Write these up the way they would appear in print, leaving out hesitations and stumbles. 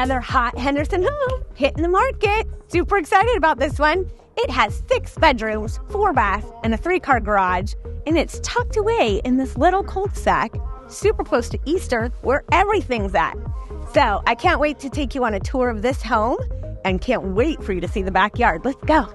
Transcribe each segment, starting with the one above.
another hot Henderson home hitting the market. Super excited about this one. It has 6 bedrooms, 4 baths, and a 3-car garage, and it's tucked away in this little cul-de-sac, super close to Eastern, where everything's at. So I can't wait to take you on a tour of this home, and can't wait for you to see the backyard. Let's go.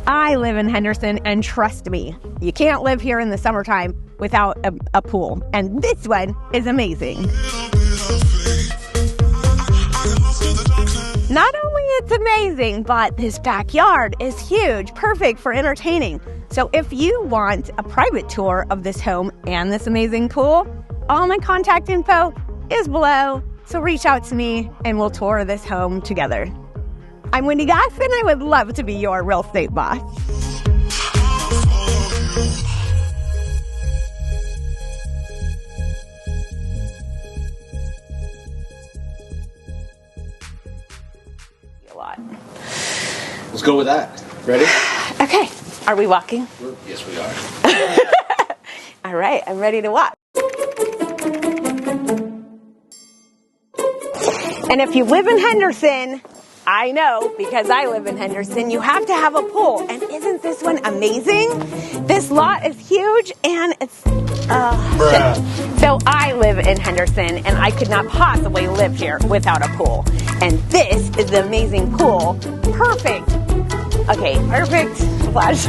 I live in Henderson, and trust me, you can't live here in the summertime without a pool. And this one is amazing. Not only it's amazing, but this backyard is huge, perfect for entertaining. So if you want a private tour of this home and this amazing pool, all my contact info is below. So reach out to me and we'll tour this home together. I'm Wendy Goss, and I would love to be your real estate boss. A lot. Let's go with that. Ready? Okay. Are we walking? Yes, we are. All right. I'm ready to walk. And if you live in Henderson, I know, because I live in Henderson, you have to have a pool. And isn't this one amazing? This lot is huge, and it's... So I live in Henderson, and I could not possibly live here without a pool. And this is the amazing pool. Perfect. Okay, perfect. Flash.